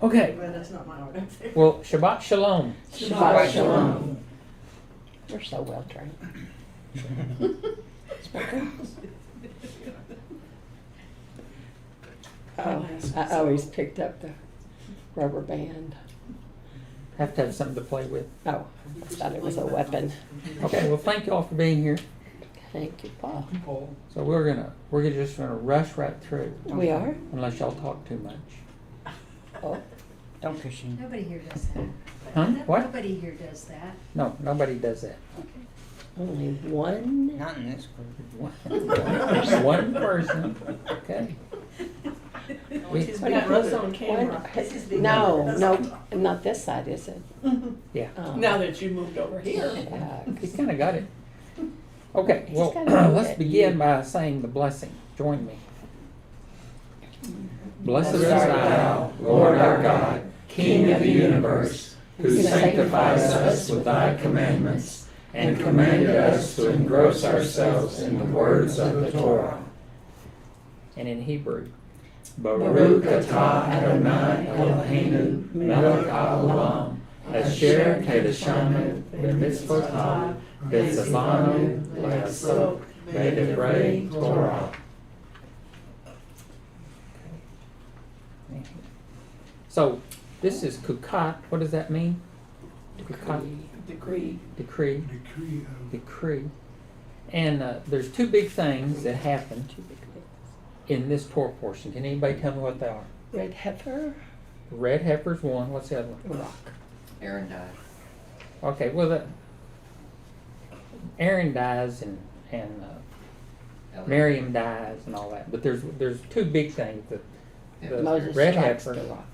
Okay, But that's not my order. well, Shabbat Shalom. Shabbat Shalom. You're so well trained. Oh, I always picked up the rubber band. Have to have something to play with. Oh, I thought it was a weapon. Okay, well, thank you all for being here. Thank you, Paul. So we're just gonna rush right through. We are? Unless y'all talk too much. Oh, Don't push him. Nobody here does that. Huh? What? Nobody here does that. No, nobody does that. only one? Not in this group. One person, okay. His big brother's on camera. One- This is big No, brother. no, not this side, is it? Yeah, Oh. Now that you moved over here. Yeah, he's kinda got it. Okay, well, He's gotta know let's that begin you- by saying the blessing. Join me. Blessed Blessed art art thou, thou, Lord our God, King of the universe, who sanctifies us with thy commandments, and commanded us to engross ourselves in the words of the Torah. And in Hebrew. Baruch atah Adonai Eloheinu melech haolam, asher kedeshanu b'mitzvotav, v'tzavanu le'asok b'divrei Torah. So, this is Kukat. What does that mean? Kukat. Degree. Decree. Decree. And there's two big things that happen Two big things. in this Torah portion. Can anybody tell me what they are? Red heifer, The red heifer's one. What's the other one? rock. Aaron died. Okay, well, Aaron dies and Miriam dies and all that. But there's two big things. The Moses red strikes heifer. the rock.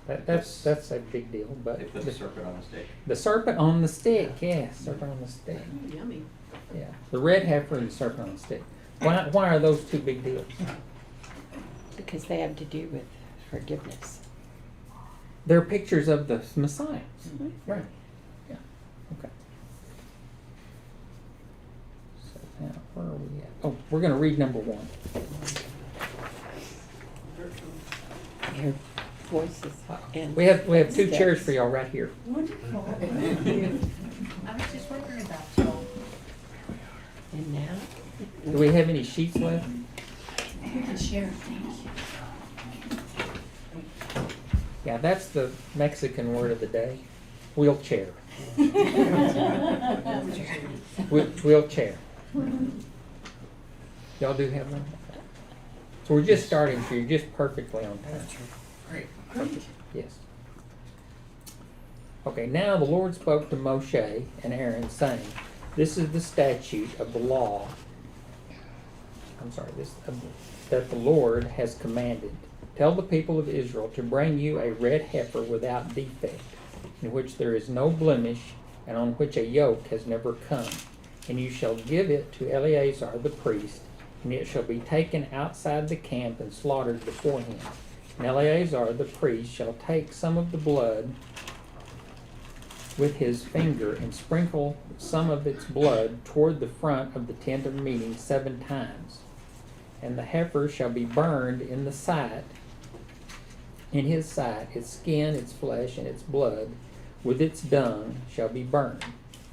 That's a big deal. But They put the serpent on the stick. the serpent on the stick, yes, serpent on the stick. Yummy. Yeah, the red heifer and the serpent on the stick. Why are those two big deals? Because they have to do with forgiveness. They're pictures of the Messiah. Mhm. Right. Yeah. Okay. So now, where are we at? Oh, we're going to read number 1. Your voices and. We have two steps. chairs for y'all right here. Wonderful. I was just wondering about you. And now? Do we have any sheets left? You can share, thank you. Yeah, that's the Mexican word of the day. Wheelchair. Wheelchair. Y'all do have one? So we're just starting, so you're just perfectly on time. Great. Yes. Okay, now the Lord spoke to Moshe and Aaron, saying, "This is the statute of the law." That the Lord has commanded. Tell the people of Israel to bring you a red heifer without defect, in which there is no blemish, and on which a yoke has never come. And you shall give it to Eleazar the priest, and it shall be taken outside the camp and slaughtered before him. And Eleazar the priest shall take some of the blood with his finger and sprinkle some of its blood toward the front of the tent of meeting 7 times. And the heifer shall be burned in his sight, its skin, its flesh, and its blood, with its dung shall be burned.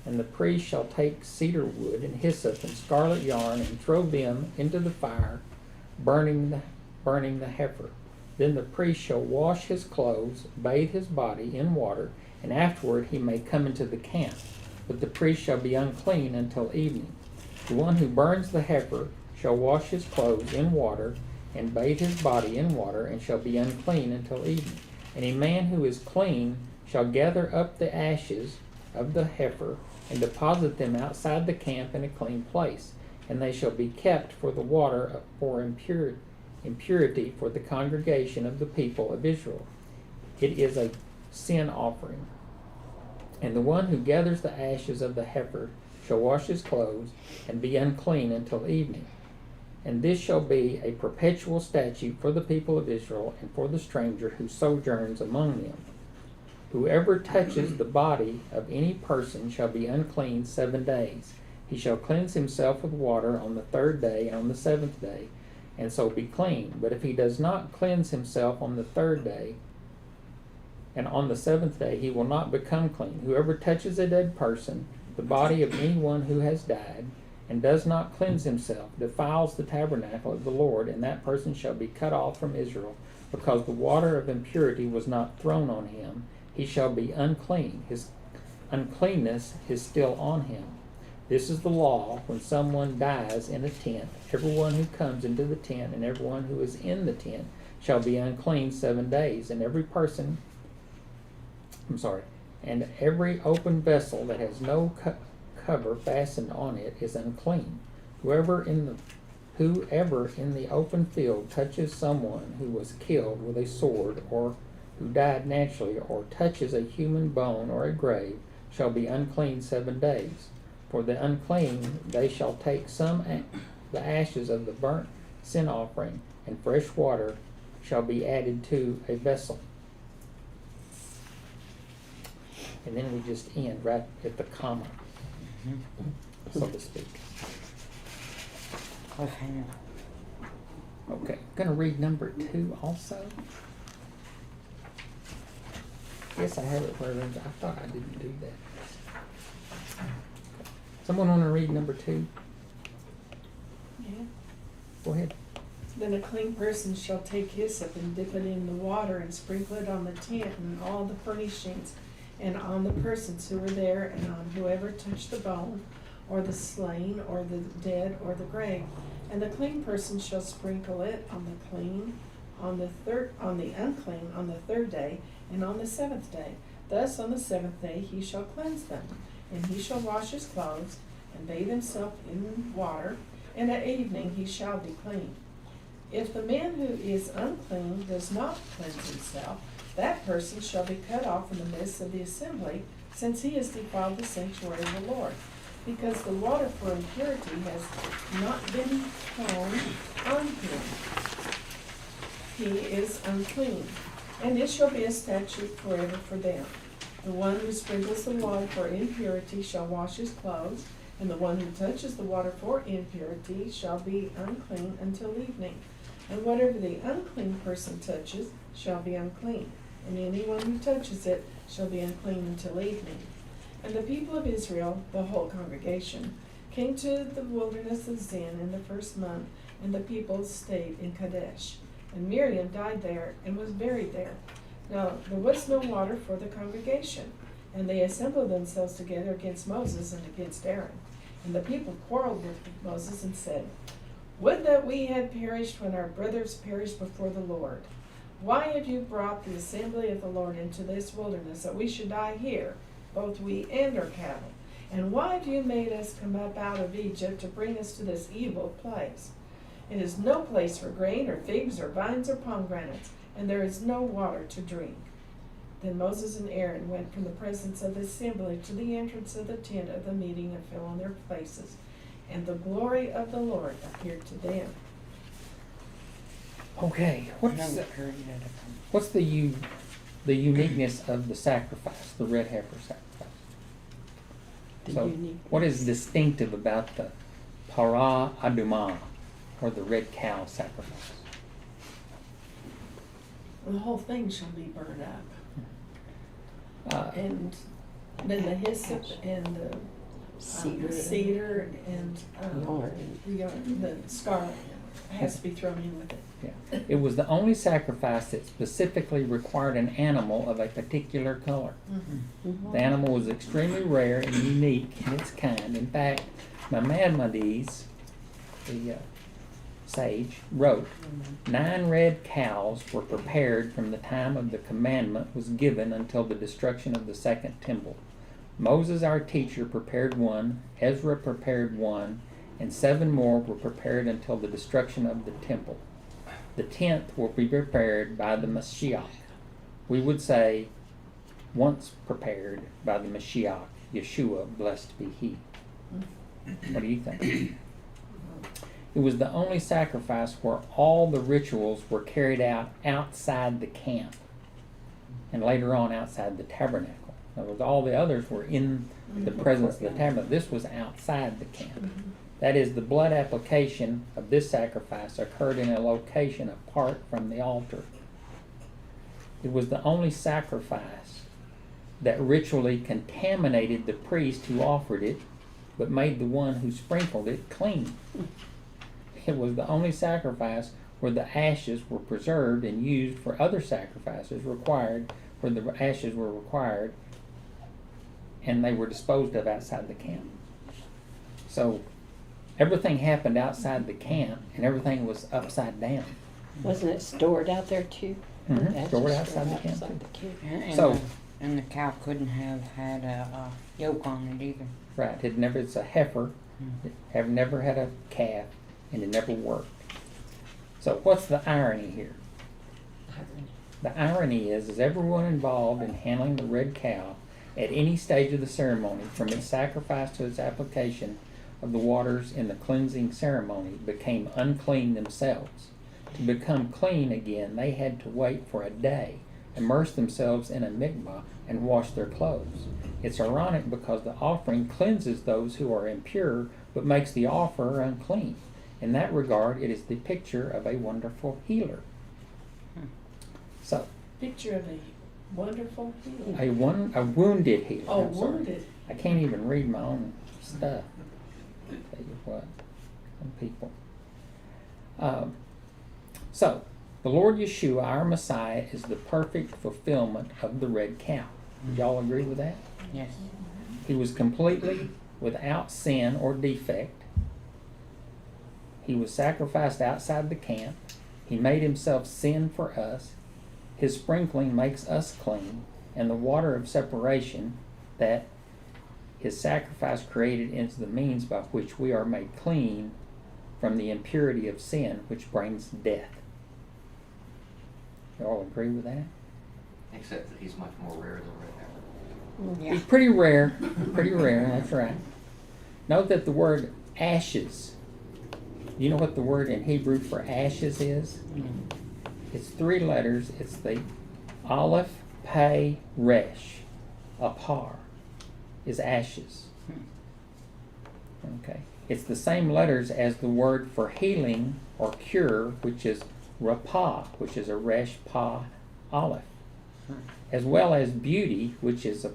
And the priest shall take cedar wood and hyssop and scarlet yarn and throw them into the fire, burning the heifer. Then the priest shall wash his clothes, bathe his body in water, and afterward he may come into the camp. But the priest shall be unclean until evening. The one who burns the heifer shall wash his clothes in water, and bathe his body in water, and shall be unclean until evening. And a man who is clean shall gather up the ashes of the heifer, and deposit them outside the camp in a clean place. And they shall be kept for the water for impurity for the congregation of the people of Israel. It is a sin offering. And the one who gathers the ashes of the heifer shall wash his clothes, and be unclean until evening. And this shall be a perpetual statute for the people of Israel, and for the stranger who sojourns among them. Whoever touches the body of any person shall be unclean 7 days. He shall cleanse himself with water on the 3rd day, and on the 7th day and so be clean. But if he does not cleanse himself on the third day, and on the seventh day he will not become clean. Whoever touches a dead person, the body of anyone who has died, and does not cleanse himself, defiles the tabernacle of the Lord, and that person shall be cut off from Israel, because the water of impurity was not thrown on him. He shall be unclean. His uncleanness is still on him. This is the law when someone dies in a tent. Everyone who comes into the tent and everyone who is in the tent shall be unclean 7 days, and every open vessel that has no cover fastened on it is unclean. Whoever in the open field touches someone who was killed with a sword, or who died naturally, or touches a human bone or a grave, shall be unclean 7 days. For the unclean they shall take the ashes of the burnt sin offering, and fresh water shall be added to a vessel. And then we just end right at the comma, so to speak. Cliffhanger. Okay, I'm going to read number 2 also. Yes, I have it where I thought I didn't do that. Someone want to read number 2? Yeah. Go ahead. Then a clean person shall take hyssop and dip it in the water and sprinkle it on the tent and all the furnishings and on the persons who were there and on whoever touched the bone or the slain or the dead or the grave. And the clean person shall sprinkle it on the clean, on the unclean on the third day and on the seventh day. Thus on the seventh day he shall cleanse them, and he shall wash his clothes and bathe himself in water, and at evening he shall be clean. If the man who is unclean does not cleanse himself, that person shall be cut off from the midst of the assembly, since he has defiled the sanctuary of the Lord, because the water for impurity has not been thrown on him. He is unclean, and it shall be a statute forever for them. The one who sprinkles the water for impurity shall wash his clothes, and the one who touches the water for impurity shall be unclean until evening. And whatever the unclean person touches shall be unclean, and anyone who touches it shall be unclean until evening. And the people of Israel, the whole congregation, came to the wilderness of Zin in the first month, and the people stayed in Kadesh. And Miriam died there and was buried there. Now there was no water for the congregation, and they assembled themselves together against Moses and against Aaron. And the people quarreled with Moses and said, "Would that we had perished when our brothers perished before the Lord. Why have you brought the assembly of the Lord into this wilderness, that we should die here, both we and our cattle? And why have you made us come up out of Egypt to bring us to this evil place? It is no place for grain or figs or vines or pomegranates, and there is no water to drink." Then Moses and Aaron went from the presence of the assembly to the entrance of the tent of the meeting and fell on their faces, and the glory of the Lord appeared to them. Okay, what's the uniqueness of the sacrifice, the red heifer sacrifice? What is distinctive about the para adumah, or the red cow sacrifice? The whole thing shall be burned up. And then the hyssop and the cedar and the scarlet has to be thrown in with it. Yeah. It was the only sacrifice that specifically required an animal of a particular color. Mm-hmm. The animal was extremely rare and unique in its kind. In fact, Maimonides, the sage, wrote, 9 red cows were prepared from the time of the commandment was given until the destruction of the second temple. Moses, our teacher, prepared 1, Ezra prepared 1, and 7 more were prepared until the destruction of the temple. The 10th will be prepared by the Mashiach. We would say, once prepared by the Mashiach, Yeshua, blessed be He. What do you think? It was the only sacrifice where all the rituals were carried out outside the camp, and later on outside the tabernacle. In other words, all the others were in the presence of the tabernacle. This was outside the camp. That is, the blood application of this sacrifice occurred in a location apart from the altar. It was the only sacrifice that ritually contaminated the priest who offered it, but made the one who sprinkled it clean. It was the only sacrifice where the ashes were preserved and used for other sacrifices required, where the ashes were required, and they were disposed of outside the camp. So everything happened outside the camp, and everything was upside down. Wasn't it stored out there too? Mhm, That's stored just outside the camp, outside too. the camp. And So- and the cow couldn't have had a yoke on it either. Right, it's a heifer, it have never had a calf, and it never worked. So what's the irony here? The irony is everyone involved in handling the red cow at any stage of the ceremony, from its sacrifice to its application of the waters in the cleansing ceremony, became unclean themselves. To become clean again, they had to wait for a day, immerse themselves in a mikvah, and wash their clothes. It's ironic because the offering cleanses those who are impure, but makes the offerer unclean. In that regard, it is the picture of a wonderful healer. So, Picture of a wonderful healer. a wounded healer. Oh, I'm sorry. wounded. I can't even read my own stuff. Tell you what, some people. So, the Lord Yeshua, our Messiah, is the perfect fulfillment of the red cow. Do y'all agree with that? Yes. He was completely without sin or defect. He was sacrificed outside the camp. He made himself sin for us. His sprinkling makes us clean, and the water of separation that his sacrifice created is the means by which we are made clean from the impurity of sin, which brings death. You all agree with that? Except that he's much more rare than red heifer. Yeah. He's pretty rare, that's right. Note that the word ashes, you know what the word in Hebrew for ashes is? It's 3 letters. It's the Aleph, Pei, Resh. Apar is ashes. Okay. It's the same letters as the word for healing or cure, which is Rapah, which is a Resh, Pa, Aleph. As well as beauty, which is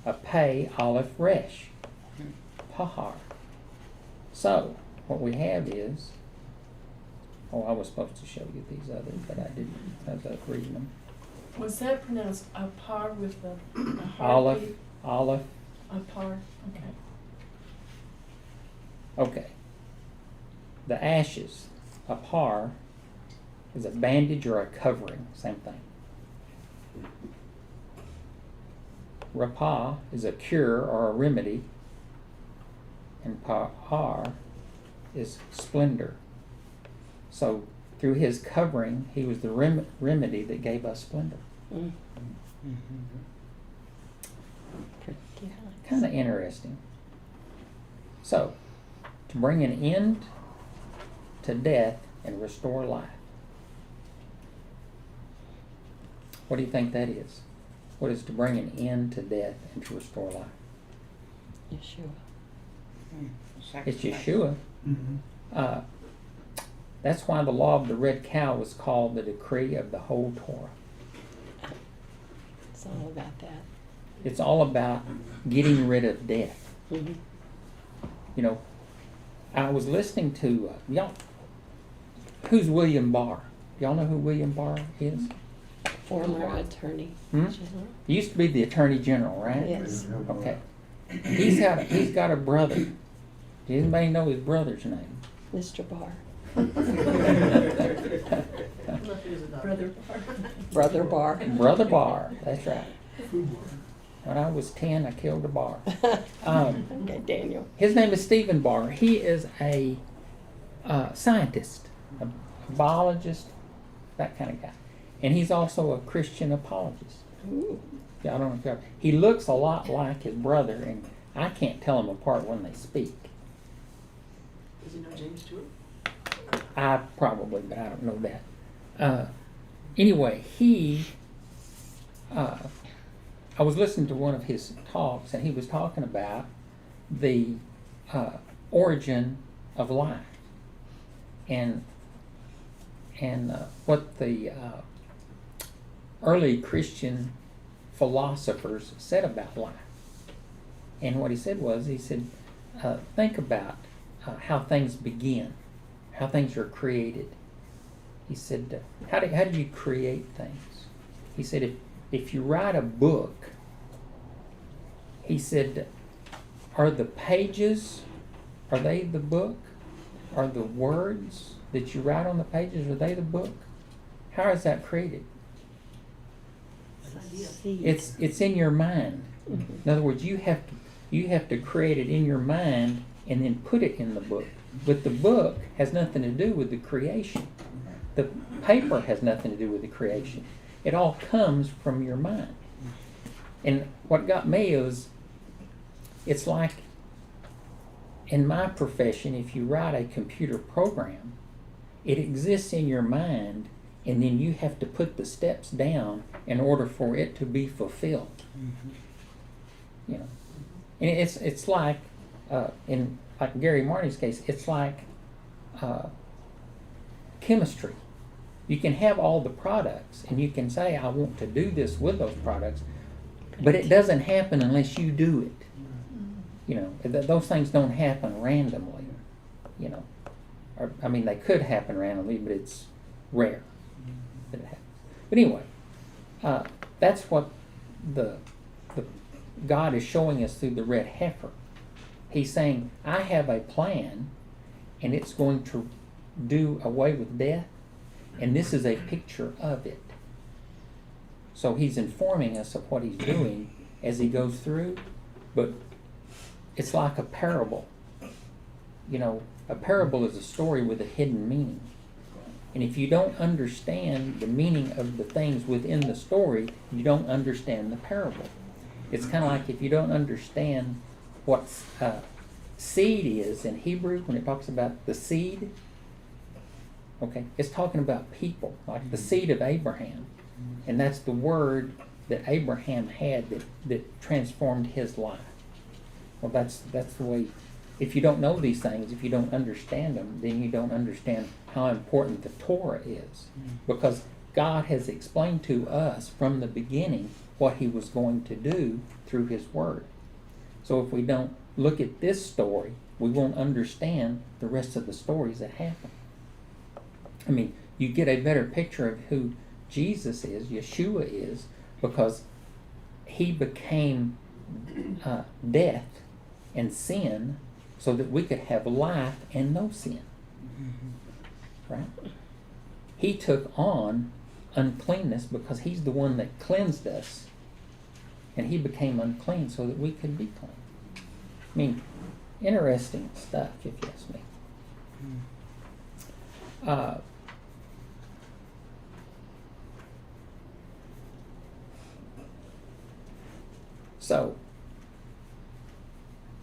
a Pei, Aleph, Resh. Pahar. So, what we have is, I was supposed to show you these others, but I didn't as I was reading them. Was that pronounced apar with a Aleph, heartbeat? Aleph. Apar, okay. Okay. The ashes, a par, is a bandage or a covering, same thing. Rapah is a cure or a remedy, and pahar is splendor. So through his covering, he was the remedy that gave us splendor. Mm. Mm-hmm. Pretty nice. Kind of interesting. So, to bring an end to death and restore life. What do you think that is? What is to bring an end to death and to restore life? Yeshua. It's Yeshua. That's why the law of the red cow was called the decree of the whole Torah. It's all about that. It's all about getting rid of death. Mm-hmm. You know, I was listening to, y'all, who's William Barr? Y'all know who William Barr is? Former attorney. Hmm? General. He used to be the Attorney General, right? Yes. Okay. He's got a brother. Does anybody know his brother's name? Mr. Barr. Brother Brother Barr. Brother Barr, that's right. When I was 10, I killed a bar. Okay, Daniel. His name is Stephen Barr. He is a scientist, a biologist, that kind of guy. And he's also a Christian apologist. Ooh. Yeah, I don't know if y'all, he looks a lot like his brother, and I can't tell them apart when they speak. Does he know James Stewart? I probably, but I don't know that. Anyway, I was listening to one of his talks, and he was talking about the origin of life. And what the early Christian philosophers said about life. And what he said, think about how things begin, how things are created. He said, how do you create things? He said, if you write a book, he said, are the pages, are they the book? Are the words that you write on the pages, are they the book? How is that created? It's in your mind. In other words, you have to create it in your mind and then put it in the book. But the book has nothing to do with the creation. The paper has nothing to do with the creation. It all comes from your mind. And what got me is, it's like in my profession, if you write a computer program, it exists in your mind, and then you have to put the steps down in order for it to be fulfilled. You know, and it's like in like Gary Marty's case, it's like chemistry. You can have all the products, and you can say, I want to do this with those products, but it doesn't happen unless you do it. You know, those things don't happen randomly. You know, or, I mean, they could happen randomly, but it's rare that it happens. But anyway, that's what the God is showing us through the red heifer. He's saying, I have a plan, and it's going to do away with death, and this is a picture of it. So he's informing us of what he's doing as he goes through, but it's like a parable. You know, a parable is a story with a hidden meaning. And if you don't understand the meaning of the things within the story, you don't understand the parable. It's kind of like if you don't understand what seed is in Hebrew, when it talks about the seed, okay, it's talking about people, like the seed of Abraham. And that's the word that Abraham had that transformed his life. Well, that's the way. If you don't know these things, if you don't understand them, then you don't understand how important the Torah is. Because God has explained to us from the beginning what he was going to do through his word. So if we don't look at this story, we won't understand the rest of the stories that happen. I mean, you get a better picture of who Jesus is, Yeshua is, because he became death and sin so that we could have life and no sin. Right? He took on uncleanness because he's the one that cleansed us, and he became unclean so that we could be clean. I mean, interesting stuff, if you ask me. So,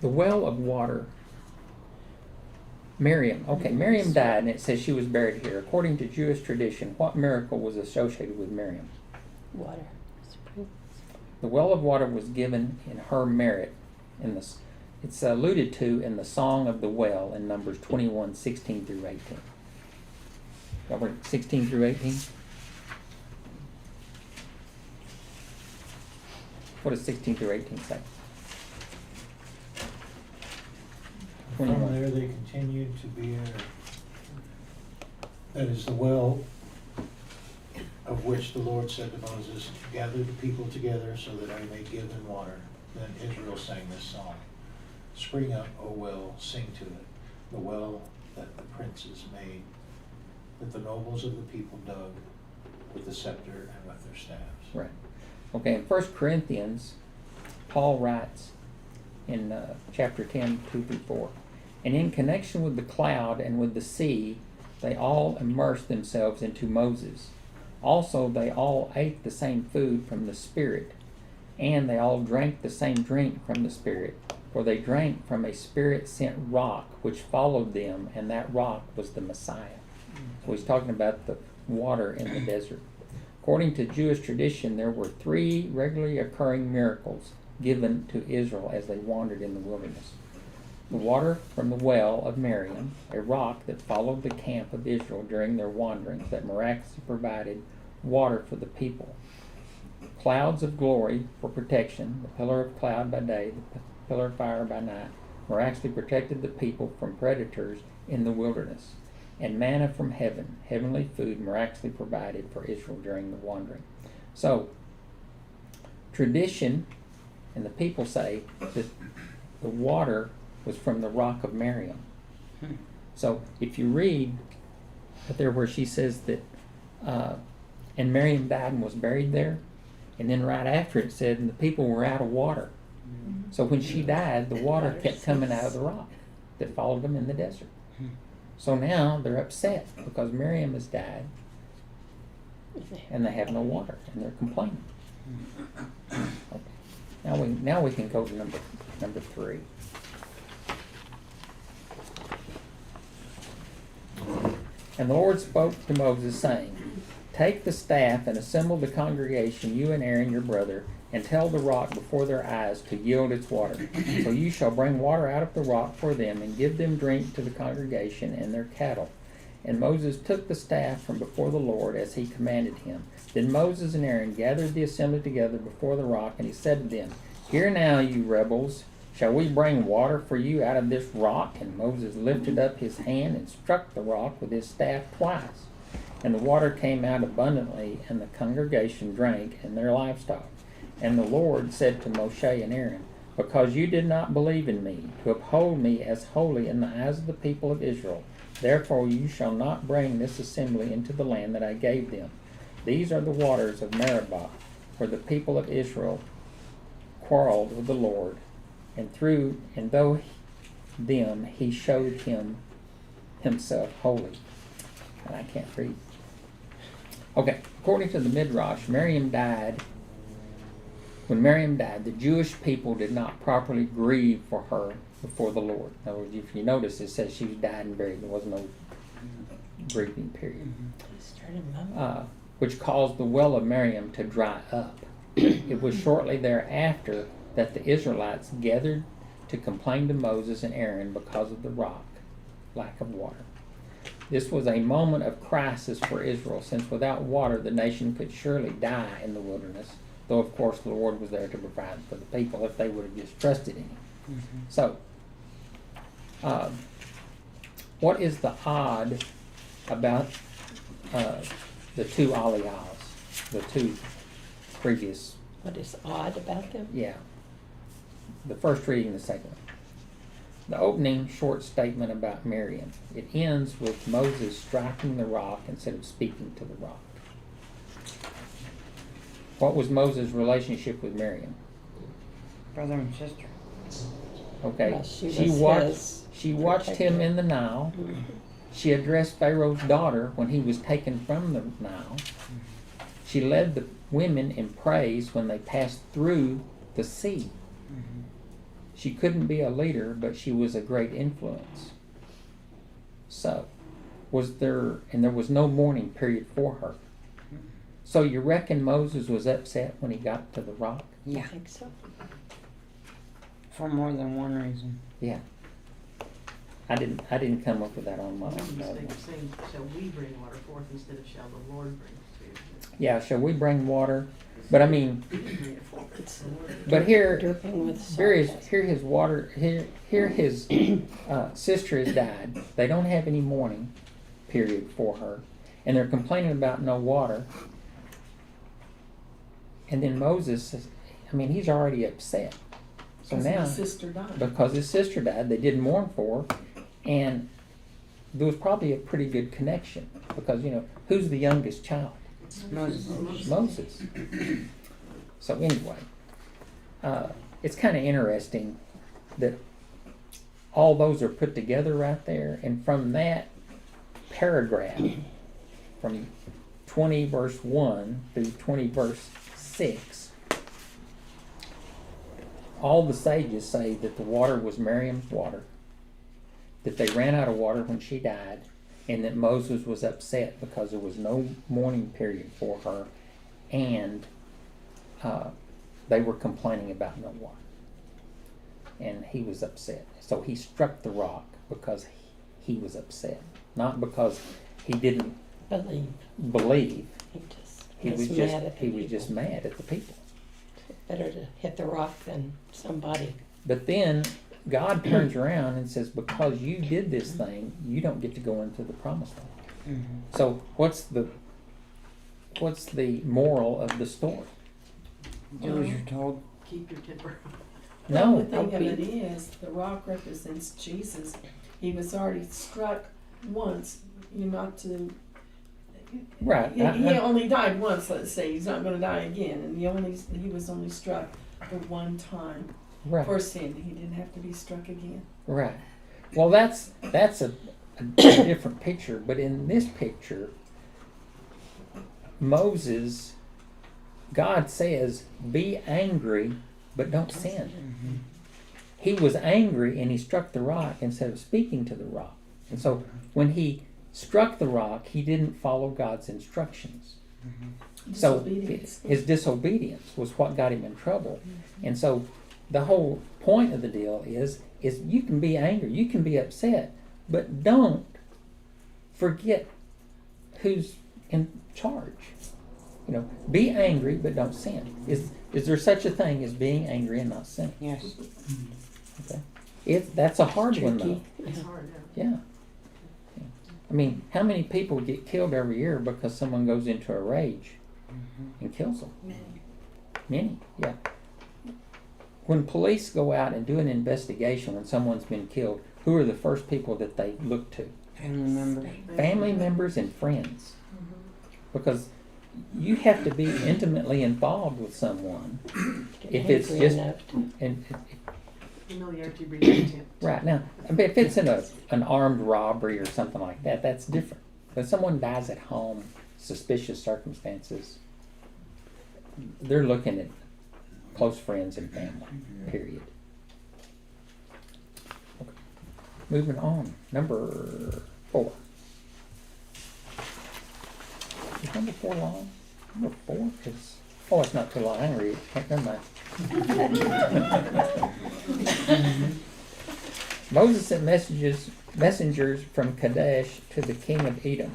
the well of water, Miriam. Okay, Miriam died, and it says she was buried here. According to Jewish tradition, what miracle was associated with Miriam? Water. The well of water was given in her merit. It's alluded to in the Song of the Well in Numbers 21, 16 through 18. Y'all read 16 through 18? What does 16 through 18 say? From there they continued to bear, that is the well of which the Lord said to Moses, gather the people together so that I may give them water. Then Israel sang this song. Spring up, O well, sing to it, the well that the princes made, that the nobles of the people dug with the scepter and with their staffs. Right. Okay, in 1 Corinthians, Paul writes in chapter 10, 2 through 4, and in connection with the cloud and with the sea, they all immersed themselves into Moses. Also, they all ate the same food from the Spirit, and they all drank the same drink from the Spirit, for they drank from a Spirit-sent rock which followed them, and that rock was the Messiah. So he's talking about the water in the desert. According to Jewish tradition, there were 3 regularly occurring miracles given to Israel as they wandered in the wilderness. The water from the well of Miriam, a rock that followed the camp of Israel during their wanderings, that miraculously provided water for the people. Clouds of glory for protection, the pillar of cloud by day, the pillar of fire by night, miraculously protected the people from predators in the wilderness. And manna from heaven, heavenly food miraculously provided for Israel during the wandering. So, tradition, and the people say that the water was from the rock of Miriam. So, if you read there where she says that, and Miriam died and was buried there, and then right after it said, and the people were out of water. So when she died, the water kept coming out of the rock that followed them in the desert. So now they're upset because Miriam has died and they have no water and they're complaining. Okay. Now we can go to number 3. And the Lord spoke to Moses, saying, Take the staff and assemble the congregation, you and Aaron your brother, and tell the rock before their eyes to yield its water. So you shall bring water out of the rock for them, and give them drink to the congregation and their cattle. And Moses took the staff from before the Lord as he commanded him. Then Moses and Aaron gathered the assembly together before the rock, and he said to them, Hear now, you rebels, shall we bring water for you out of this rock? And Moses lifted up his hand and struck the rock with his staff twice. And the water came out abundantly, and the congregation drank, and their livestock. And the Lord said to Moshe and Aaron, Because you did not believe in me, to uphold me as holy in the eyes of the people of Israel, therefore you shall not bring this assembly into the land that I gave them. These are the waters of Meribah, where the people of Israel quarreled with the Lord, and though them he showed himself holy. And I can't read. Okay, according to the Midrash, Miriam died. When Miriam died, the Jewish people did not properly grieve for her before the Lord. In other words, if you notice, it says she was died and buried. There was no grieving period. Which caused the well of Miriam to dry up. It was shortly thereafter that the Israelites gathered to complain to Moses and Aaron because of the lack of water. This was a moment of crisis for Israel, since without water the nation could surely die in the wilderness, though of course the Lord was there to provide for the people if they would have just trusted in him. So, what is the odd about the two aliyahs, the two previous? What is odd about them? Yeah. The first reading, the second one. The opening short statement about Miriam. It ends with Moses striking the rock instead of speaking to the rock. What was Moses' relationship with Miriam? Brother and sister. Okay, Well, she watched him in the Nile. She addressed Pharaoh's daughter when he was taken from the Nile. She led the women in praise when they passed through the sea. She couldn't be a leader, but she was a great influence. So, there was no mourning period for her. So you reckon Moses was upset when he got to the rock? I Yeah, think so. for more than one reason. Yeah. I didn't come up with that on my own. Mistake of saying, shall we bring water forth instead of shall the Lord bring it to you? Yeah, shall we bring water? But I mean, It's but here dripping with salt. Here his sister has died. They don't have any mourning period for her, and they're complaining about no water. And then Moses, he's already upset. So Because now, his sister died. because his sister died, they didn't mourn for her, and there was probably a pretty good connection because who's the youngest child? Moses. So anyway, it's kind of interesting that all those are put together right there, and from that paragraph, from 20 verse 1 through 20 verse 6, all the sages say that the water was Miriam's water, that they ran out of water when she died, and that Moses was upset because there was no mourning period for her, and they were complaining about no water. and he was upset. So he struck the rock because he was upset, not because he didn't believe. He was mad at the He was people. just mad at the people. Better to hit the rock than somebody. But then God turns around and says, because you did this thing, you don't get to go into the promised land. Mhm. So what's the moral of the story? Do as you're told. Keep your temper. Well, No. the thing of it is, the rock represents Jesus. He was already struck once, not to. Right. He only died once, let's say. He's not going to die again, and he was only struck the one time Right. for sin. He didn't have to be struck again. Right. Well, that's a different picture. But in this picture, Moses, God says, be angry, but don't sin. Mhm. He was angry and he struck the rock instead of speaking to the rock. And so when he struck the rock, he didn't follow God's instructions. So Disobedience. his disobedience was what got him in trouble. And so the whole point of the deal is you can be angry, you can be upset, but don't forget who's in charge. Be angry, but don't sin. Is there such a thing as being angry and not sinning? Yes. Okay. That's a hard one though. Tricky. It's hard, Yeah. I mean, how many people get killed every year because someone goes into a rage and kills them? Many, yeah. When police go out and do an investigation when someone's been killed, who are the first people that they look to? Family members. Family members and friends. Because you have to be intimately involved with someone. Get If it's angry just- enough to- And Familiarity breeds contempt. right now, if it's in an armed robbery or something like that, that's different. But someone dies at home, suspicious circumstances, they're looking at close friends and family, period. Okay. Moving on, number 4. Is number 4 long? Number 4 is, it's not too long, I can read it, never mind. Moses sent messengers from Kadesh to the king of Edom.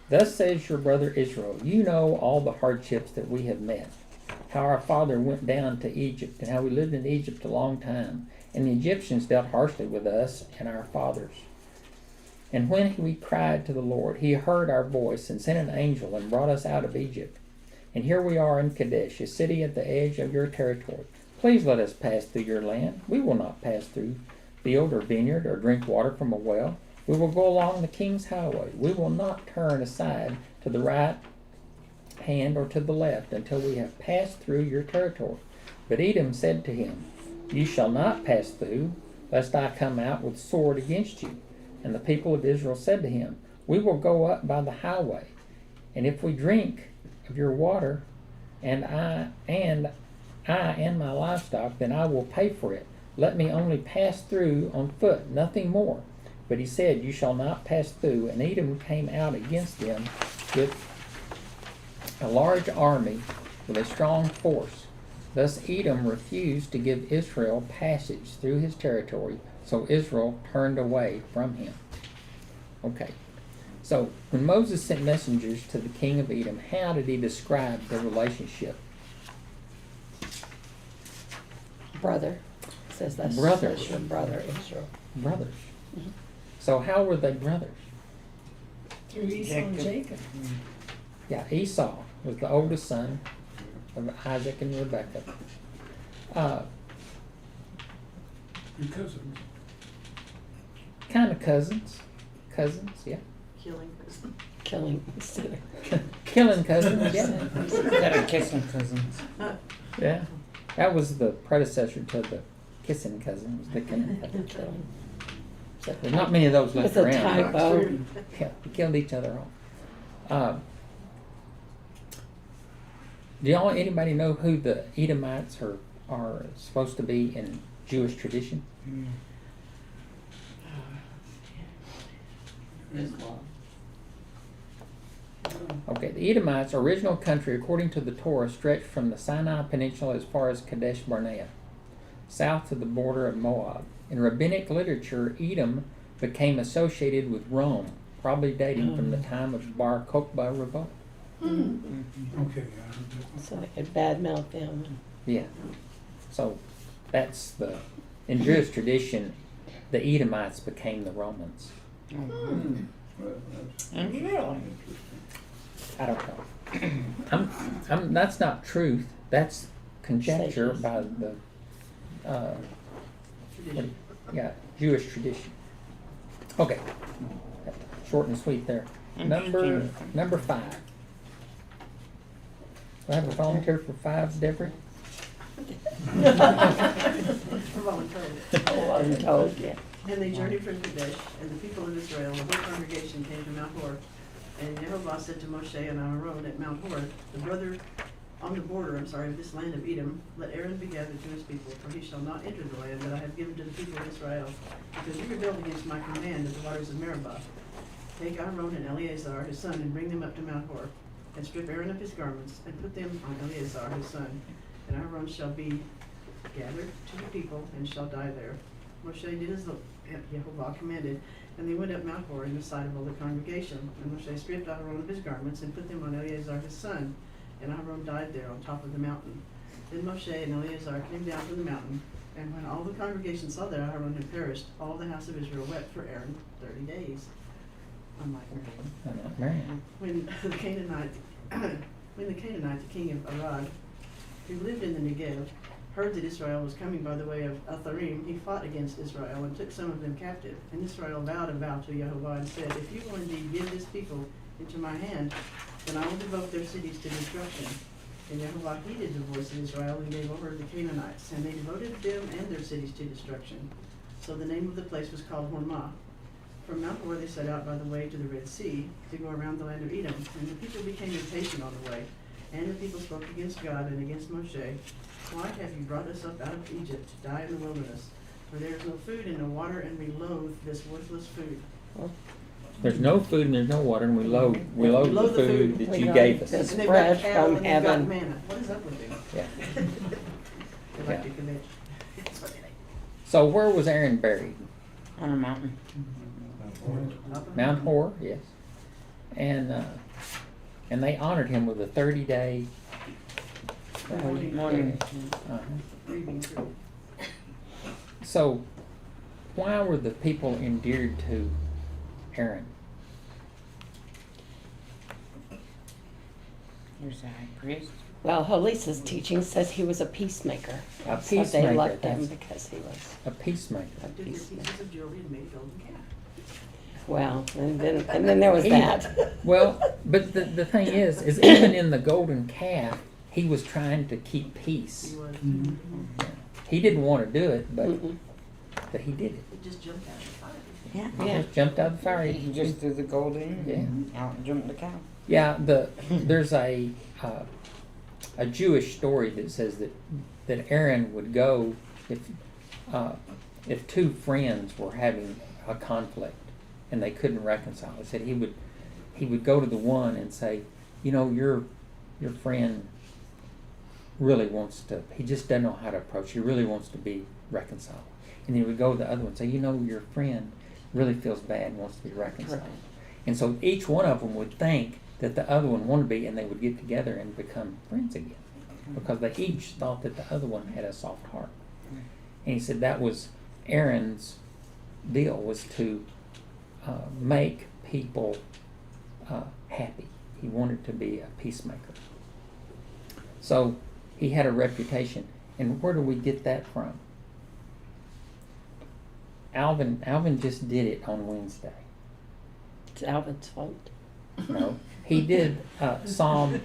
Thus says your brother Israel, you know all the hardships that we have met, how our father went down to Egypt, and how we lived in Egypt a long time, and the Egyptians dealt harshly with us and our fathers. And when we cried to the Lord, he heard our voice and sent an angel and brought us out of Egypt. And here we are in Kadesh, a city at the edge of your territory. Please let us pass through your land. We will not pass through field or vineyard or drink water from a well. We will go along the king's highway. We will not turn aside to the right hand or to the left until we have passed through your territory. But Edom said to him, you shall not pass through, lest I come out with sword against you. And the people of Israel said to him, we will go up by the highway, and if we drink of your water, and I and my livestock, then I will pay for it. Let me only pass through on foot, nothing more. But he said, you shall not pass through. And Edom came out against them with a large army, with a strong force. Thus Edom refused to give Israel passage through his territory, so Israel turned away from him. Okay, so when Moses sent messengers to the king of Edom, how did he describe the relationship? Brother. It says that's your brother Israel. Brothers. So how were they brothers? Through Esau and Jacob. Yeah, Esau was the oldest son of Isaac and Rebekah. Your cousins. Kind of cousins. Cousins, yeah. Killing person. Killing instead of Killing cousins, yeah. Instead of kissing cousins. Yeah. That was the predecessor to the kissing cousin, was the killing cousin. killing. There's not many of those left It's a around. typo. Yeah, they killed each other off. Do anybody know who the Edomites are supposed to be in Jewish tradition? Okay, the Edomites' original country, according to the Torah, stretched from the Sinai Peninsula as far as Kadesh Barnea. south of the border of Moab. In rabbinic literature, Edom became associated with Rome, probably dating from the time of Bar Kokhba revolt. Okay, I heard that. So they could badmouth them. Yeah. So that's in Jewish tradition, the Edomites became the Romans. Well, that's Interesting. I don't know. That's not truth. That's conjecture by the Tradition. Jewish tradition. Okay. Short and sweet there. Number 5. Do I have a volunteer for 5, Deborah? Voluntarily. Oh, I'm told, yeah. And they journeyed from Kadesh, and the people of Israel, the whole congregation came to Mount Hor. And Jehovah said to Moshe and Aaron at Mount Hor, the brother on the border, of this land of Edom, let Aaron be gathered to his people, for he shall not enter the land that I have given to the people of Israel, because you rebelled against my command at the waters of Meribah. Take Aaron and Eleazar his son, and bring them up to Mount Hor, and strip Aaron of his garments, and put them on Eleazar his son. And Aaron shall be gathered to the people, and shall die there. Moshe did as Jehovah commanded, and they went up Mount Hor in the sight of all the congregation. And Moshe stripped Aaron of his garments, and put them on Eleazar his son. And Aaron died there on top of the mountain. Then Moshe and Eleazar came down from the mountain, and when all the congregation saw that Aaron had perished, all the house of Israel wept for Aaron 30 days. Unlike Aaron. I'm not married. When the Canaanite, the king of Arad, who lived in the Negev, heard that Israel was coming by the way of Atharim, he fought against Israel and took some of them captive. And Israel vowed a vow to Jehovah and said, if you will indeed give this people into my hand, then I will devote their cities to destruction. And Jehovah heeded the voice of Israel and gave over the Canaanites, and they devoted them and their cities to destruction. So the name of the place was called Hormah. From Mount Hor they set out by the way to the Red Sea to go around the land of Edom, and the people became impatient on the way. And the people spoke against God and against Moshe. Why have you brought us up out of Egypt to die in the wilderness? For there is no food and no water, and we loathe this worthless food. There's no food and there's no water, and we loathe the food that We you know gave us. this. And they've Bread got cattle from and they've got heaven. manna. What is up with them? Yeah. They like to commit. It's what they like. So where was Aaron buried? On a mountain. Mount Hor, yes. And they honored him with a 30-day. Morning. Reading through. So, why were the people endeared to Aaron? Here's the high priest. Well, Holisa's teaching says he was a peacemaker. A So they peacemaker, loved him that's- because he was A peacemaker. a Took their peacemaker. pieces of jewelry and made a golden calf. Well, and then there was that. Well, but the thing is even in the golden calf, he was trying to keep peace. He was. He didn't want to do it, but Mm-mm. he did it. It just jumped out of the fire. Yeah. Yeah. Just jumped out of the fire. He just threw the gold in and out and jumped the cow. Yeah, there's a Jewish story that says that Aaron would go if two friends were having a conflict and they couldn't reconcile. He said he would go to the one and say, you know, your friend really wants to. He just doesn't know how to approach. He really wants to be reconciled. And he would go to the other one and say, you know, your friend really feels bad and wants to be reconciled. Right. And so each one of them would think that the other one wanted to be, and they would get together and become friends again, because they each thought that the other one had a soft heart. And he said that was Aaron's deal, was to make people happy. He wanted to be a peacemaker. So he had a reputation. And where do we get that from? Alvin just did it on Wednesday. It's Alvin's fault. No, he did Psalm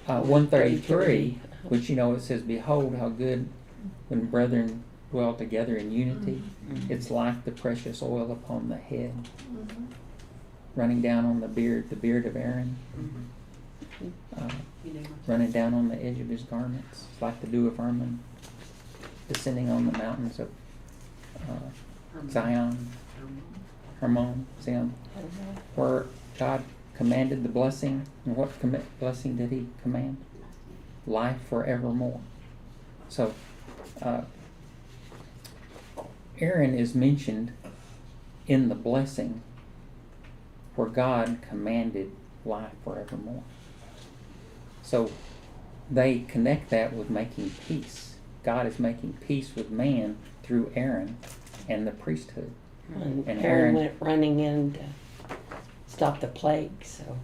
133, which, you know, it says, "Behold, how good when brethren dwell together in unity. It's like the precious oil upon the head, running down on the beard of Aaron, You know, running down on the edge of his garments. It's like the dew of Hermon, descending on the mountains of Zion, Zion, where God commanded the blessing. And what blessing did he command? Life forevermore. So Aaron is mentioned in the blessing where God commanded life forevermore. So they connect that with making peace. God is making peace with man through Aaron and the priesthood. And And Aaron Aaron- went running in to stop the plague, so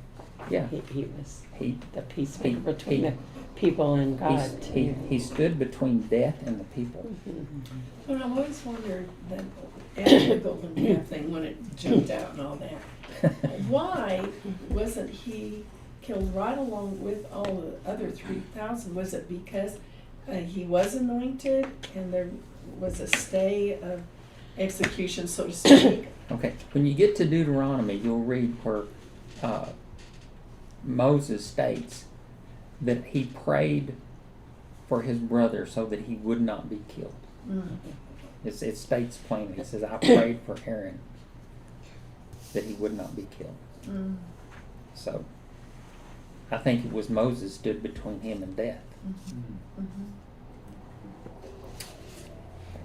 Yeah, he was he the peacemaker he- between he- the people and God. he stood between death and the people. But I've always wondered that after the golden calf thing, when it jumped out and all that, why wasn't he killed right along with all the other 3,000? Was it because he was anointed and there was a stay of execution, so to speak? Okay, when you get to Deuteronomy, you'll read where Moses states that he prayed for his brother so that he would not be killed. Mm. It states plainly, it says, I prayed for Aaron that he would not be killed. Mm. So, I think it was Moses stood between him and death. Mhm.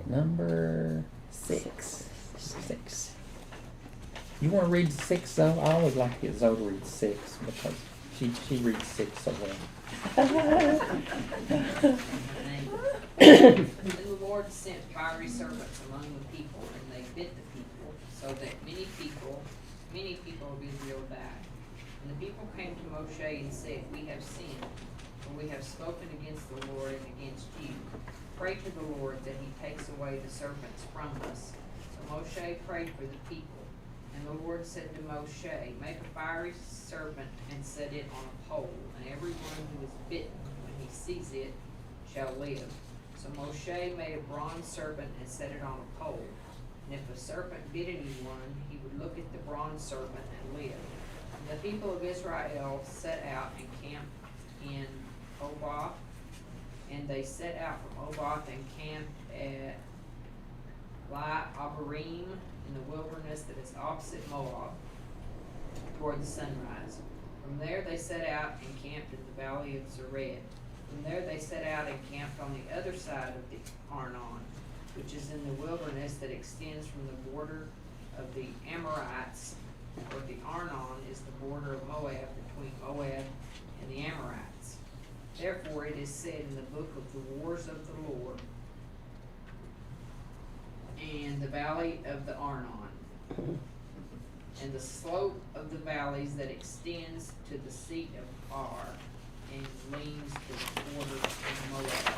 Number 6. 6. You want to read 6 though? I always like to get Zoe to read 6 because she reads 6 so well. And the Lord sent fiery serpents among the people, and they bit the people, so that many people of Israel died. And the people came to Moshe and said, We have sinned, for we have spoken against the Lord and against you. Pray to the Lord that he takes away the serpents from us. So Moshe prayed for the people. And the Lord said to Moshe, Make a fiery serpent and set it on a pole, and everyone who is bitten, when he sees it, shall live. So Moshe made a bronze serpent and set it on a pole. And if a serpent bit anyone, he would look at the bronze serpent and live. And the people of Israel set out and camped in Oboth. And they set out from Oboth and camped at Abarim in the wilderness that is opposite Moab, toward the sunrise. From there they set out and camped in the valley of Zered. From there they set out and camped on the other side of the Arnon, which is in the wilderness that extends from the border of the Amorites, or the Arnon is the border of Moab, between Moab and the Amorites. Therefore it is said in the book of the wars of the Lord, and the valley of the Arnon, and the slope of the valleys that extends to the seat of Ar, and leans to the border of Moab.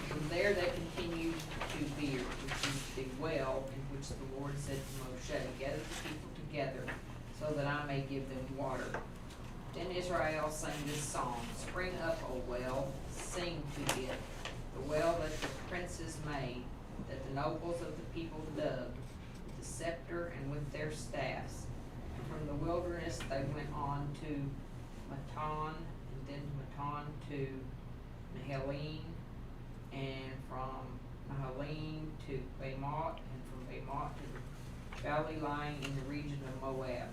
From there they continued to Beer, which is the well in which the Lord said to Moshe, Gather the people together, so that I may give them water. Then Israel sang this song, Spring up, O well, sing to it, the well that the princes made, that the nobles of the people dug, with the scepter and with their staffs. And from the wilderness they went on to Matan, and then Matan to Nahaline, and from Nahaline to Bamoth, and from Bamoth to the valley lying in the region of Moab,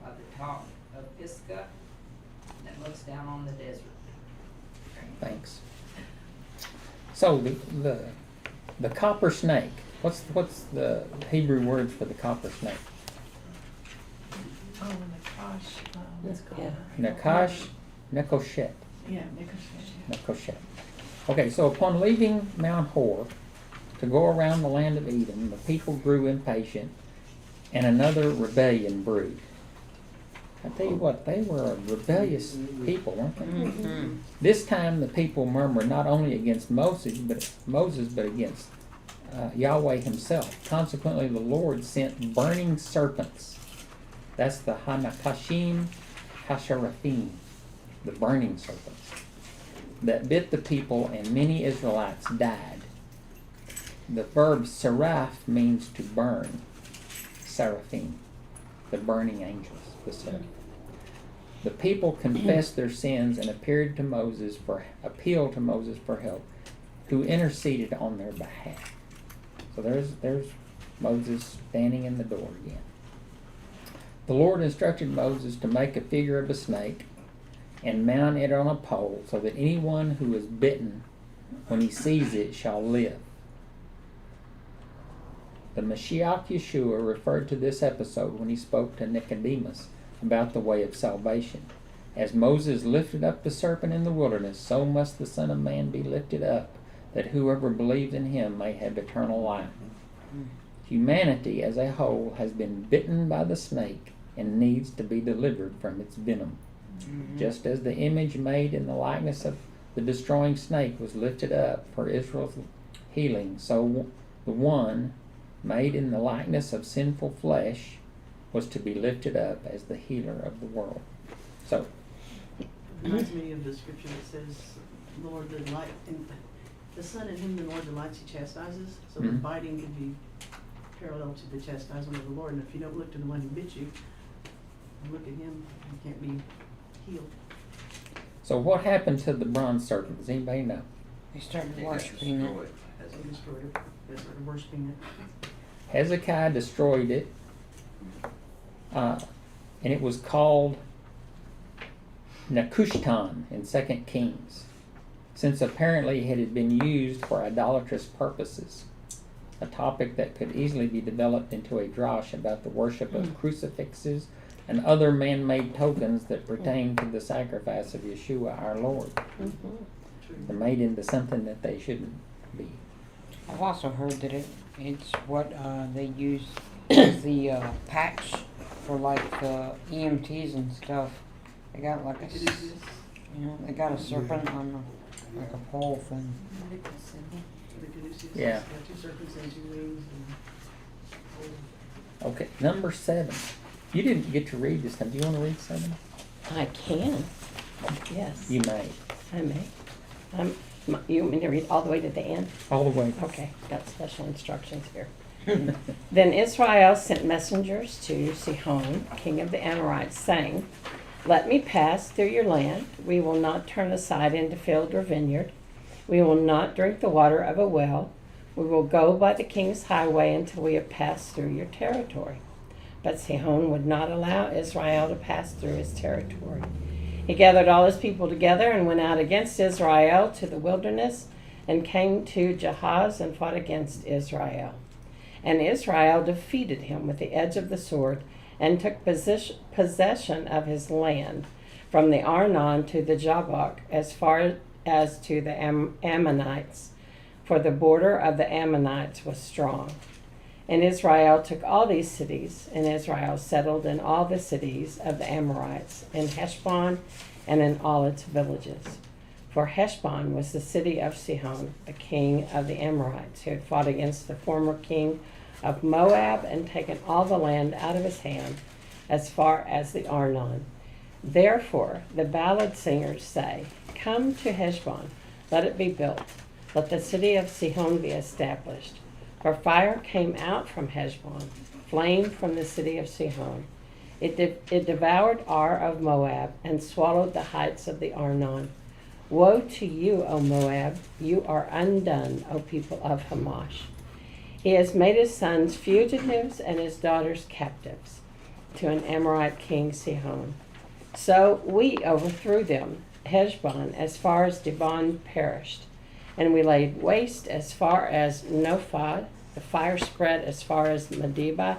by the top of Pisgah, that looks down on the desert. Thanks. So the copper snake. What's the Hebrew words for the copper snake? Oh, Nakash. What's it called? Nakash, Nekoshet. Yeah, Nakash. Nekoshet. Okay, so upon leaving Mount Hor to go around the land of Edom, the people grew impatient, and another rebellion brewed. I tell you what, they were a rebellious people, weren't they? Mm-hmm. This time the people murmured not only against Moses, but against Yahweh himself. Consequently, the Lord sent burning serpents. That's the Hanakashim Hasharaphim, the burning serpents, that bit the people, and many Israelites died. The verb seraph means to burn. Seraphim, the burning angels, the seraphim. The people confessed their sins and appealed to Moses for help, who interceded on their behalf. So there's Moses standing in the door again. The Lord instructed Moses to make a figure of a snake and mount it on a pole, so that anyone who was bitten when he sees it, shall live. The Mashiach Yeshua referred to this episode when he spoke to Nicodemus about the way of salvation. As Moses lifted up the serpent in the wilderness, so must the Son of Man be lifted up, that whoever believes in him may have eternal life. Humanity as a whole has been bitten by the snake and needs to be delivered from its venom. Just as the image made in the likeness of the destroying snake was lifted up for Israel's healing, so the one made in the likeness of sinful flesh was to be lifted up as the healer of the world. So, Reminds me of the scripture that says, Lord, the Son in whom the Lord delights, he chastises. So the Mhm. biting could be parallel to the chastisement of the Lord. And if you don't look to the one who bit you, and look at him, you can't be healed. so what happened to the bronze serpent? Does anybody know? They started They got worshiping it. destroyed. They destroyed it. They started worshiping it. Hezekiah destroyed it, and it was called Nehushtan in 2 Kings, since apparently it had been used for idolatrous purposes, a topic that could easily be developed into a drash about the worship of crucifixes and other man-made tokens that pertain to the sacrifice of Yeshua our Lord. They're made into something that they shouldn't be. I've also heard that it's what they use as the patch for like the EMTs and stuff. They got like they got a serpent on like a pole thing. Yeah. Got 2 serpents and 2 wings. Okay, number 7. You didn't get to read this time. Do you want to read 7? I can. Yes, You may. I may. You want me to read all the way to the end? All the way. Okay, got special instructions here. Then Israel sent messengers to Sihon, king of the Amorites, saying, "Let me pass through your land. We will not turn aside into field or vineyard. We will not drink the water of a well. We will go by the king's highway until we have passed through your territory." But Sihon would not allow Israel to pass through his territory. He gathered all his people together and went out against Israel to the wilderness and came to Jahaz and fought against Israel. And Israel defeated him with the edge of the sword and took possession of his land from the Arnon to the Jabbok as far as to the Ammonites, for the border of the Ammonites was strong. And Israel took all these cities, and Israel settled in all the cities of the Amorites, in Heshbon and in all its villages. For Heshbon was the city of Sihon, the king of the Amorites, who had fought against the former king of Moab and taken all the land out of his hand as far as the Arnon. Therefore the ballad singers say, "Come to Heshbon, let it be built, let the city of Sihon be established. For fire came out from Heshbon, flame from the city of Sihon. It devoured Ar of Moab and swallowed the heights of the Arnon. Woe to you, O Moab! You are undone, O people of Hamash. He has made his sons fugitives and his daughters captives to an Amorite king Sihon. So we overthrew them. Heshbon as far as Dibon perished, and we laid waste as far as Nophad. The fire spread as far as Medeba.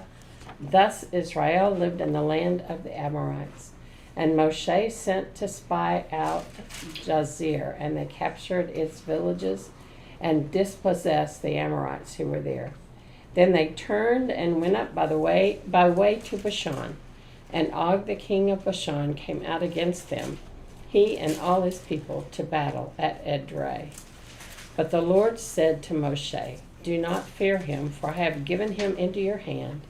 Thus Israel lived in the land of the Amorites. And Moshe sent to spy out Jazer, and they captured its villages and dispossessed the Amorites who were there. Then they turned and went up by way to Bashan, and Og the king of Bashan came out against them, he and all his people, to battle at Edrei. But the Lord said to Moshe, "Do not fear him, for I have given him into your hand,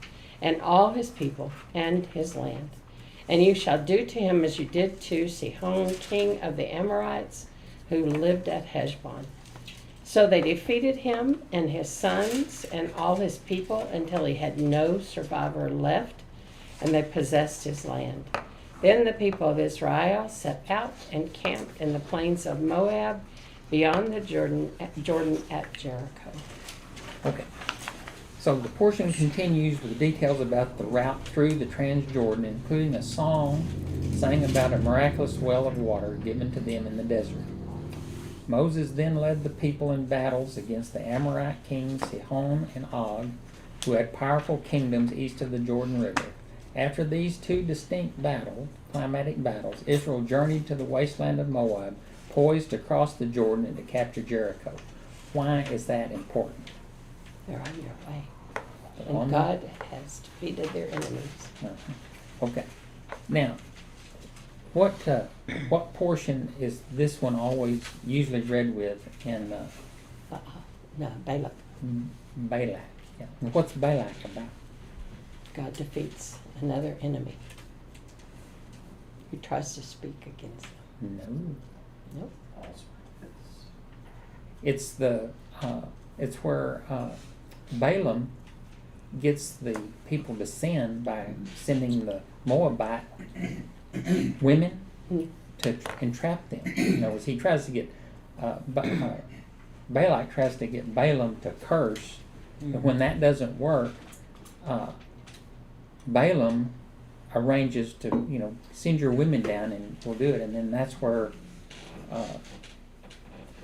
and all his people and his land. And you shall do to him as you did to Sihon, king of the Amorites, who lived at Heshbon." So they defeated him and his sons and all his people until he had no survivor left, and they possessed his land. Then the people of Israel set out and camped in the plains of Moab, beyond the Jordan at Jericho. Okay. So the portion continues with details about the route through the Transjordan, including a song sang about a miraculous well of water given to them in the desert. Moses then led the people in battles against the Amorite kings Sihon and Og, who had powerful kingdoms east of the Jordan River. After these two distinct climatic battles, Israel journeyed to the wasteland of Moab, poised to cross the Jordan and to capture Jericho. Why is that important? They're on your way. On And the- God has defeated their enemies. Okay. Now, what portion is this one always usually read with in No, Balak. Balak? Yeah. What's Balak about? God defeats another enemy who tries to speak against them. No. Nope. It's it's where Balaam gets the people to sin by sending the Moabite women to entrap them. In other words, he tries to get Balak tries to get Balaam to curse, but when that doesn't work, Balaam arranges to send your women down and we'll do it, and then that's where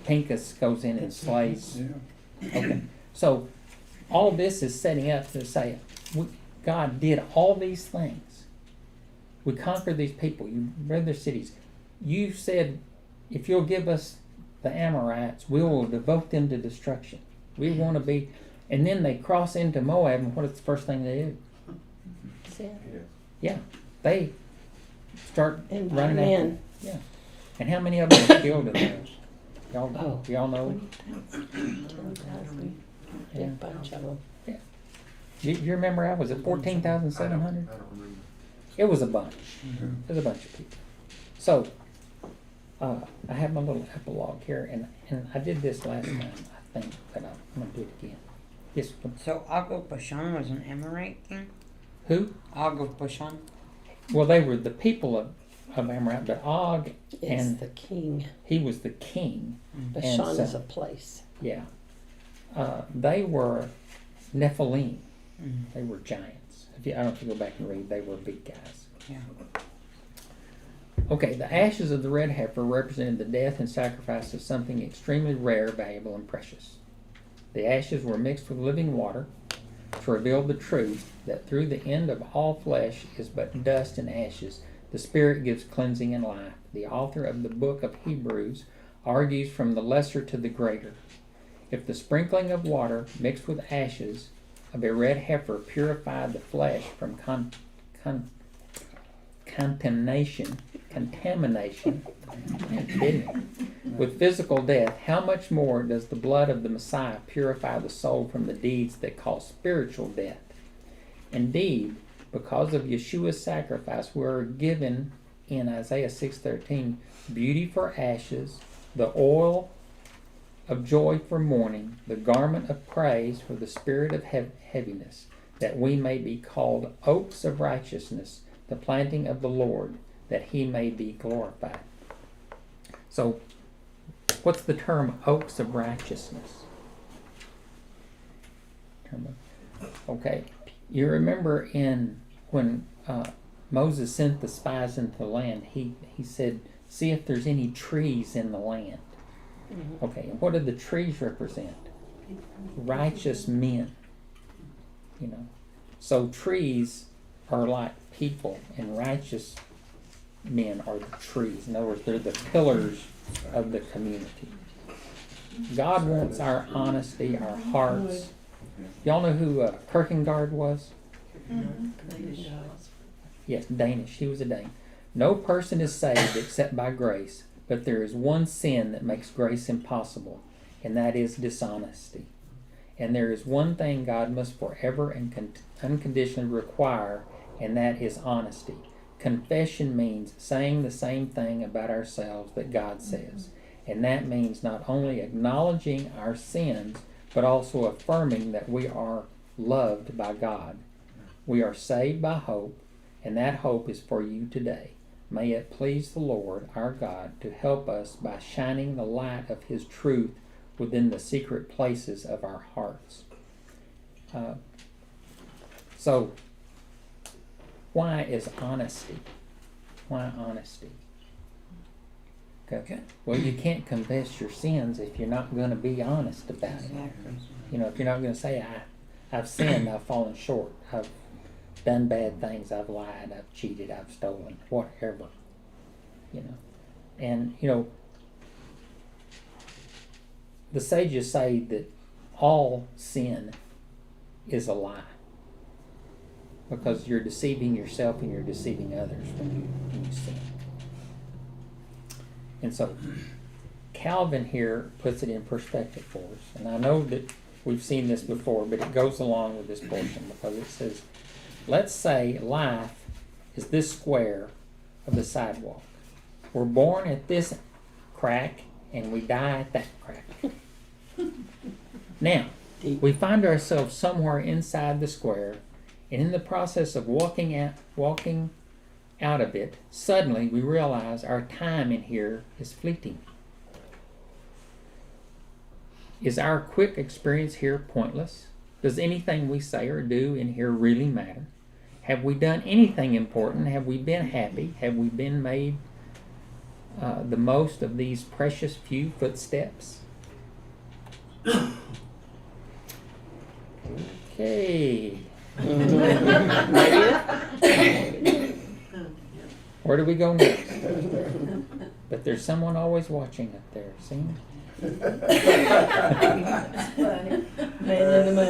Pincus goes in and slays. Okay, so all this is setting up to say God did all these things. We conquered these people. You read their cities. You said, if you'll give us the Amorites, we will devote them to destruction. We want to be, and then they cross into Moab, and what is the first thing they do? Sin. Yeah, they start And running after. men. Yeah, and how many of them were killed in those? Y'all know? 10,000. Yeah. Big bunch of them. You remember? I was at 14,700. It was a bunch. It was a bunch of people. So, I have my little epilogue here, and I did this last time, I think, but I'm going to do it again. Yes. So Og of Bashan was an Amorite king? Who? Og of Bashan? Well, they were the people of Amorite, but Og, Is and the king. he was the king. Bashan And so- is a place. Yeah. They were Nephilim. Mm. They were giants. I don't have to go back and read. They were big guys. Yeah. Okay, the ashes of the red heifer represented the death and sacrifice of something extremely rare, valuable, and precious. The ashes were mixed with living water to reveal the truth that through the end of all flesh is but dust and ashes. The Spirit gives cleansing and life. The author of the book of Hebrews argues from the lesser to the greater. If the sprinkling of water mixed with ashes of a red heifer purified the flesh from contamination with physical death, how much more does the blood of the Messiah purify the soul from the deeds that cause spiritual death? Indeed, because of Yeshua's sacrifice, we are given in Isaiah 6:13 beauty for ashes, the oil of joy for mourning, the garment of praise for the spirit of heaviness, that we may be called oaks of righteousness, the planting of the Lord, that he may be glorified. So, what's the term oaks of righteousness? Okay, you remember when Moses sent the spies into the land, he said, see if there's any trees in the land. Okay, and what do the trees represent? Righteous men. So trees are like people, and righteous men are the trees. In other words, they're the pillars of the community. God wants our honesty, our hearts. Y'all know who Kierkegaard was? Yes, Danish. He was a Dane. No person is saved except by grace, but there is one sin that makes grace impossible, and that is dishonesty. And there is one thing God must forever and unconditionally require, and that is honesty. Confession means saying the same thing about ourselves that God says. And that means not only acknowledging our sins, but also affirming that we are loved by God. We are saved by hope, and that hope is for you today. May it please the Lord, our God, to help us by shining the light of His truth within the secret places of our hearts. So, why is honesty? Why honesty? Okay. Well, you can't confess your sins if you're not going to be honest about it. Exactly. You know, if you're not going to say, I've sinned, I've fallen short, I've done bad things, I've lied, I've cheated, I've stolen, whatever. You know, and you know, the sages say that all sin is a lie, because you're deceiving yourself and you're deceiving others when you sin. And so Calvin here puts it in perspective for us. And I know that we've seen this before, but it goes along with this portion, because it says, let's say life is this square of the sidewalk. We're born at this crack and we die at that crack. Now, we find ourselves somewhere inside the square, and in the process of walking out of it, suddenly we realize our time in here is fleeting. Is our quick experience here pointless? Does anything we say or do in here really matter? Have we done anything important? Have we been happy? Have we been made the most of these precious few footsteps? Okay. Where do we go next? But there's someone always watching up there, see? Man in the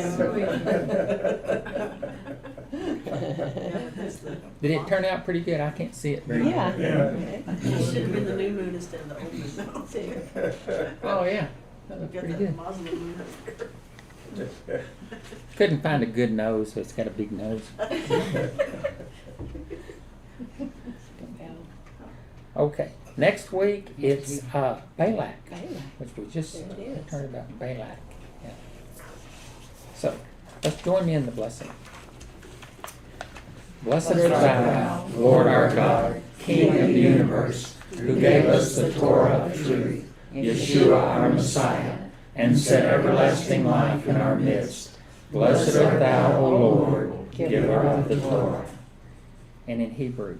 Did it turn out pretty good? I can't see it very well. Yeah. It should have been the new moon instead of the old moon. Oh, yeah. That looked Got pretty that good. Muslim moon up there. Couldn't find a good nose, so it's got a big nose. Okay, next week it's Balak, which we just There it is. heard about Balak. Yeah. So, let's join me in the blessing. Blessed art thou, Lord our God, King of the universe, who gave us the Torah of truth, Yeshua our Messiah, and set everlasting life in our midst. Blessed art thou, O Lord, giver of the Torah. And in Hebrew,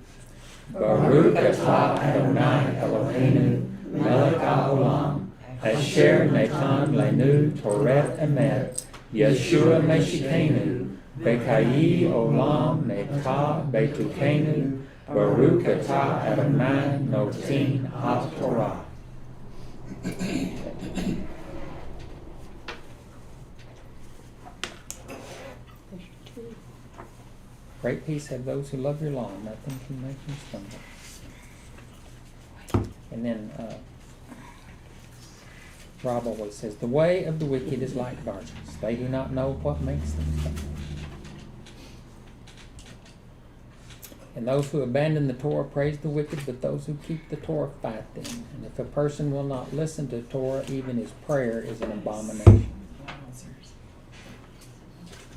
Baruch atah Adonai Eloheinu melech haolam, asher natan lenu Torah emet, Yeshua Meshikenu, b'kayi olam nekah betukenu, Baruch atah Adonai notin ha-Torah. Great peace have those who love your law, nothing can make them stumble. And then Rob always says, the way of the wicked is like darkness. They do not know what makes them stumble. And those who abandon the Torah praise the wicked, but those who keep the Torah fight them. And if a person will not listen to Torah, even his prayer is an abomination.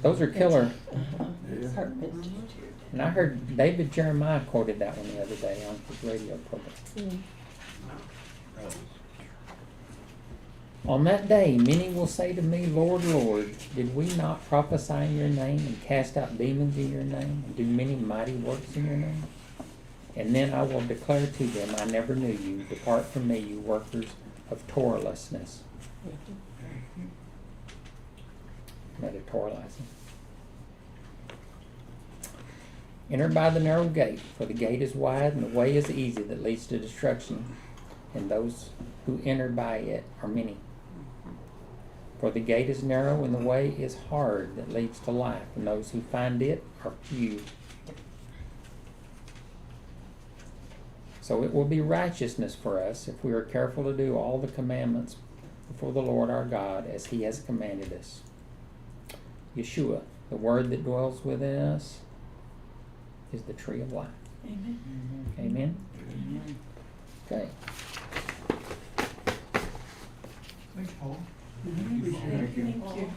Those are killer. And I heard David Jeremiah quoted that one the other day on his radio program. On that day, many will say to me, Lord, Lord, did we not prophesy in your name and cast out demons in your name and do many mighty works in your name? And then I will declare to them, I never knew you. Depart from me, you workers of Torahlessness. Metatoralizing. Enter by the narrow gate, for the gate is wide and the way is easy that leads to destruction, and those who enter by it are many. For the gate is narrow and the way is hard that leads to life, and those who find it are few. So it will be righteousness for us if we are careful to do all the commandments before the Lord our God as he has commanded us. Yeshua, the word that dwells within us, is the tree of life. Amen. Amen? Okay. Thanks, Paul. Thank you.